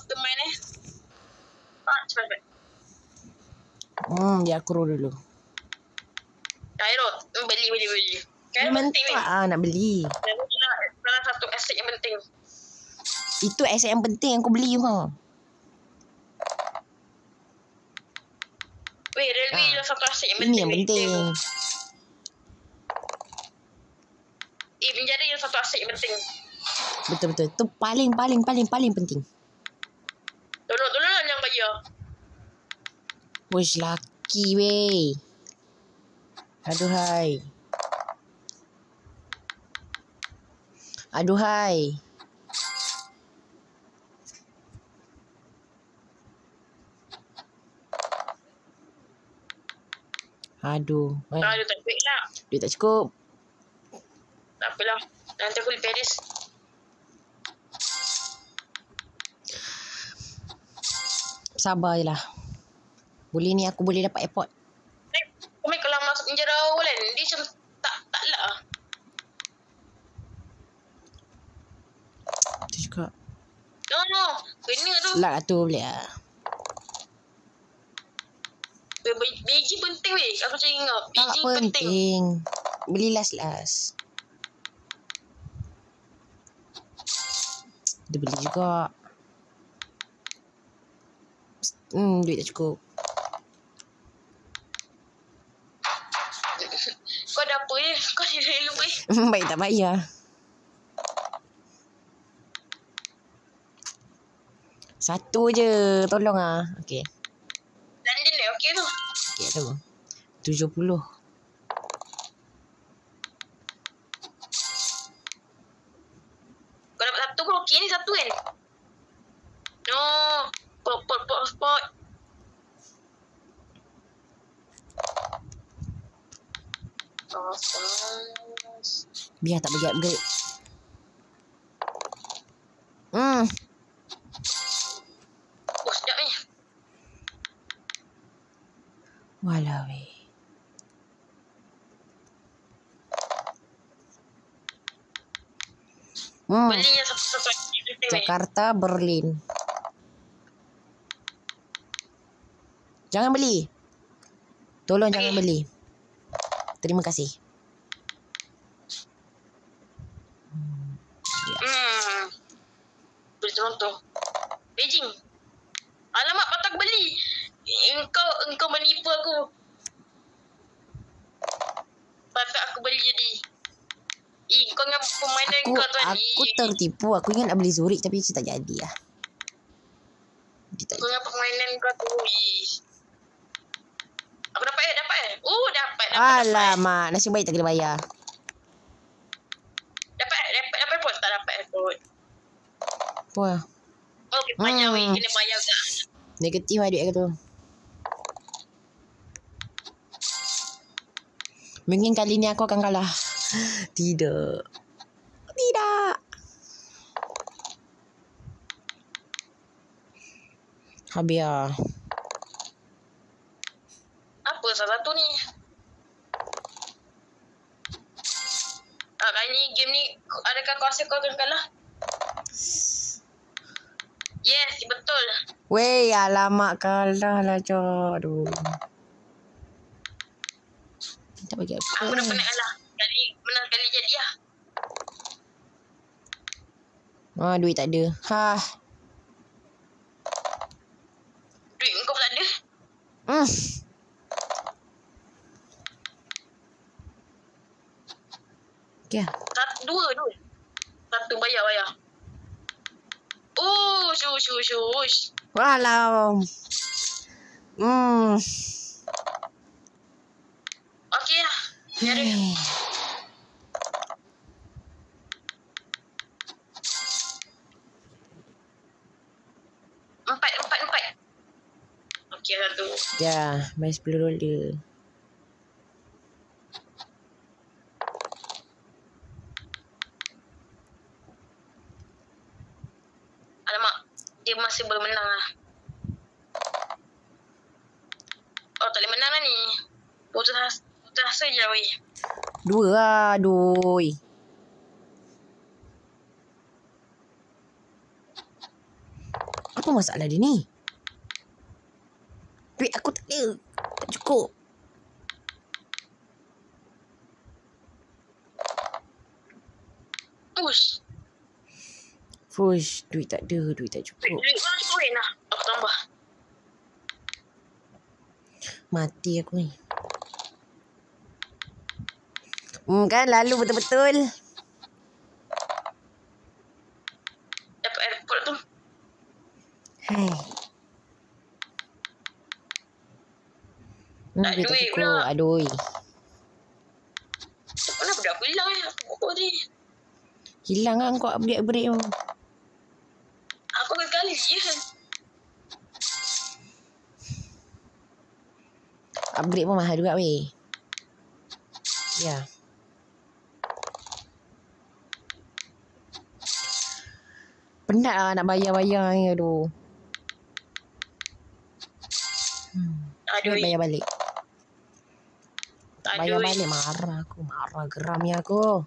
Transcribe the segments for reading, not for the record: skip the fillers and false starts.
mastermind cepat. Biar aku roll dulu. Ayo, beli. Kan penting ni. Nak beli. Salah satu aset yang penting. Itu aset yang penting aku beli ha. Weh, railway je satu aset yang penting. Ini yang penting. Penjara je satu aset yang penting. Betul. Tu paling penting. Tolong lah yang bayar. Wush, laki weh. Aduhai. Aduh. Aduh, tak duit lah. Duit tak cukup. Tak apalah. Nanti aku di Paris. Sabar je lah. Boleh ni aku boleh dapat airport. Kau kalau masuk penjara awal kan, dia macam tak lah. Tu juga. No. Kena tu. Lah tu boleh lah. Biji penting weh. Aku macam ingat. Tak Biji penting. Beli last. Dia beli juga. Duit tak cukup. Kau ada apa ni? Kau ni relu weh. Baik tak bayar. Satu je. Tolong ah. Okey. London ni okey tu. Okey tu. 70. Kau dapat satu pun okey ni satu kan? No. Pot. Biar tak bagi upgrade. Oh, sedap ni. Walau weh. Beli yang satu. Jakarta, Berlin. Jangan beli. Tolong jangan beli. Terima kasih. Beli contoh. Beijing. Alamak, patut aku beli. Engkau menipu aku. Patut aku beli jadi. Kau dengan permainan kau tu ni. Aku tertipu. Aku ingat nak beli Zurich tapi tak jadi lah. Kau dengan permainan kau tu. Aku dapat. Dapat. Alamak, nasib baik tak kena bayar. Dapat pun tak dapat pun. Apa? Okey, banyak weh. Kena bayar ke. Negatif lah duit aku tu. Mungkin kali ni aku akan kalah. Tidak. Habis lah. Apa salah tu ni? Kali ni game ni adakah kau rasa kau akan kalah? Yes, betul. Weh, alamak kalah lah Cok. Aduh. Tak bagi aku. Aku dah pernah kalah. Menang kali jadi lah. Duit tak ada. Duit kau tak ada? Okay. Dua. Satu bayar. Oh, shush. Walau. Okey lah. Biar Empat. Okey lah tu. Ya, bayar $10. Alamak, dia masih belum menang lah. Oh, tak boleh menang lah ni. Putus asa je lah weh. 2 lah, aduh. Apa masalah dia ni? Duit aku tak ada. Tak cukup. Push. Fush, duit tak ada. Duit tak cukup. Duit kau cukup lah. Aku tambah. Mati aku ni. Kan lalu betul-betul. Dapat airport tu. Hai. Tak Duit tak duit cukup. pula. Aduh. Mana budak aku hilang Aku ni. Hilang kan kau upgrade tu. Aku kali je. Upgrade pun mahal juga weh. Ya. Penat lah nak bayar-bayar ni. Aduh. Aduh. Bayar balik. Tak bayar Aduh. balik marah aku. Marah geramnya aku.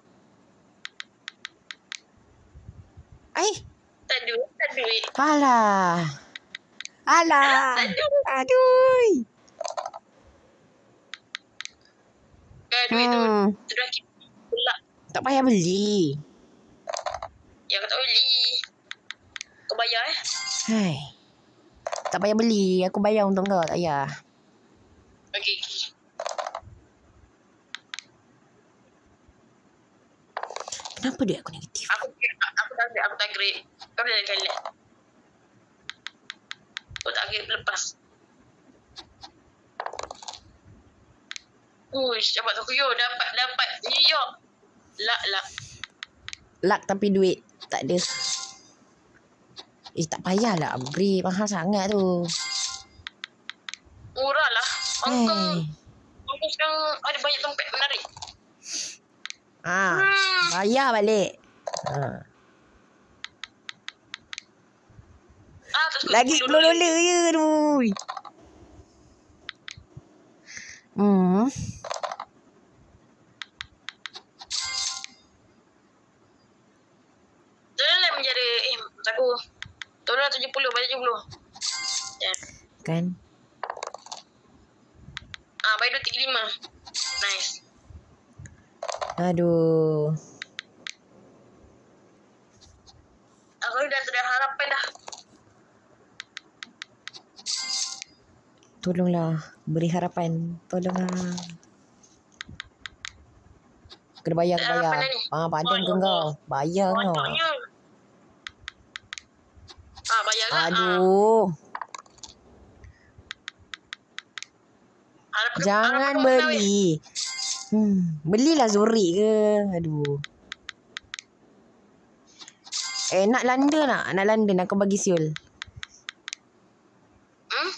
Tak duit. Alah. Tak duit. Aduh. Duit tu. Sudah kita pula. Tak payah beli. Ya kau tak beli. Kau bayar Hai. Tak payah beli. Aku bayar untuk kau. Tak payah. Okay. Kenapa duit aku negatif? Aku tak grade. Kau boleh kali. Kau tak grade lepas. Uish, dapat Tokyo. Dapat New York. Lak. Luck tapi duit tak ada. Tak payahlah upgrade. Mahal sangat tu. Murah lah. Hey. Hongkong sekarang ada banyak tempat menarik. Bayar balik. Lagi $10 je tu. Tolonglah menjadi aku. Tolonglah 70 bayar 70. Ya. Kan? Bayar 235. Nice. Aduh. Aku dah tak ada harapan dah. Tolonglah. Beri harapan. Tolonglah. Kena bayar. Padan ke kau? Bayar kau. Bayar lah. Aduh. Jangan beli. Belilah Zurich ke. Aduh. Nak London tak? Nak London aku bagi Siul.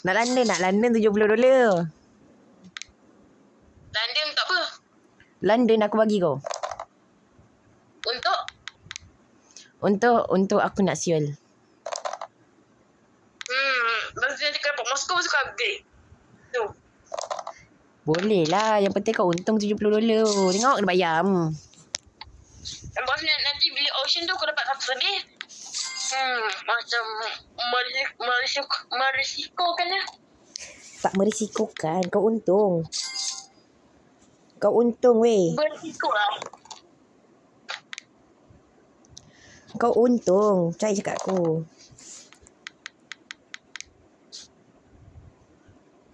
Nak London $70. London tak apa. London aku bagi kau. Untuk aku nak Siul. Nanti kau dapat Moskow suka upgrade. Tu. Boleh lah. Yang penting kau untung $70. Tengok kena bayar. Lepas nanti beli auction tu kau dapat satu sedih. Macam merisikokan lah. Tak merisikokan. Kau untung. Kau untung weh. Berisiko lah. Kau untung. Percaya cakap aku.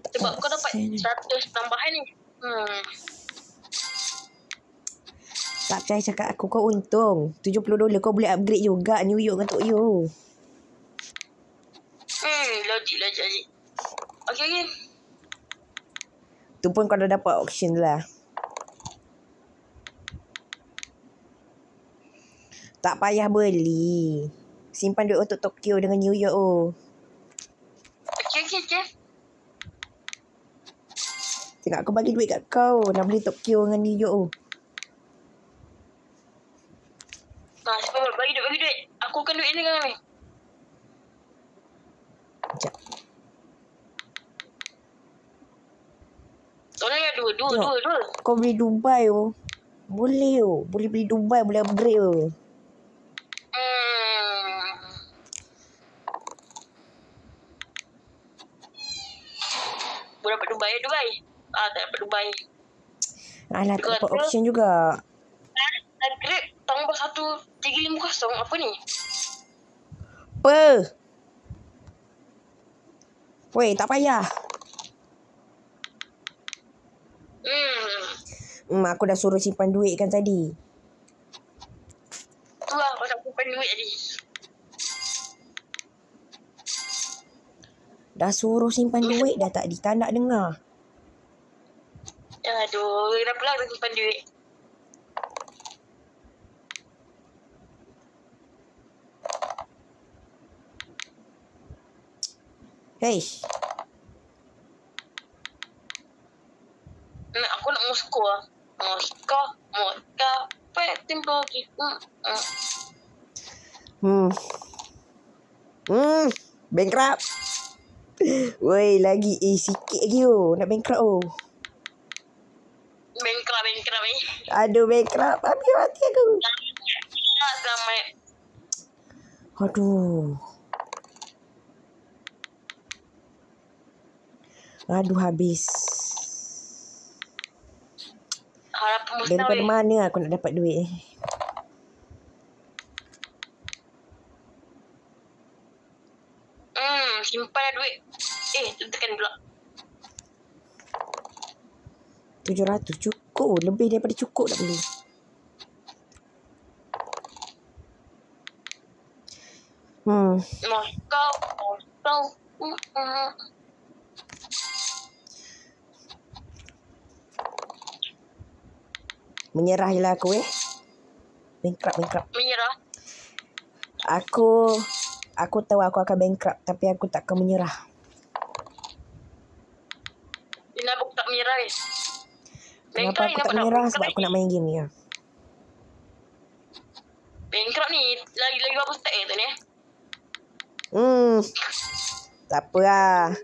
Sebab kau dapat 100 tambahan ni. Tak percaya cakap aku. Kau untung. $70 kau boleh upgrade juga New York dengan Tokyo. Logik. Okay. Tu pun kau dah dapat auction lah. Tak payah beli. Simpan duit untuk Tokyo dengan New York oh. Okay. Tengok aku bagi duit kat kau. Nak beli Tokyo dengan New York oh. Siapa bagi duit. Aku kan duit ni kan ni. Sekejap. Tolong ya dua. Kau beli Dubai oh. Boleh oh. Boleh beli Dubai. Boleh upgrade oh. Aku dapat Dubai. Tak dapat Dubai. Alah, tak dapat Kata- option juga. Grab tambah 1350. Apa ni? Apa? Weh, tak payah. Aku dah suruh simpan duit kan tadi. Tu lah pasal simpan duit tadi. Dah suruh simpan duit dah tak nak dengar. Aduh, kenapa lah aku simpan duit? Hei, Aku nak Moskow lah. Moskow. Petin pergi. bankrupt. Woi, lagi sikit lagi nak bankrupt Bankrupt eh. Aduh, bankrupt. Habis mati aku. Selamat. Aduh, habis. Harapan musnah. Daripada mana aku nak dapat duit? Simpan lah duit. Tekan pula. 700 cukup. Lebih daripada cukup tak boleh. Moskow. Menyerah je lah aku Bankrupt. Menyerah. Aku tahu aku akan bankrupt, tapi aku tak akan menyerah. Kenapa aku tak menyerah Kenapa aku tak menyerah? Sebab aku nak main game ni. Bankrupt ni lagi berapa stack tu ni? Tak apa lah.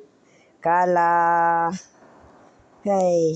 Kalah. Hei.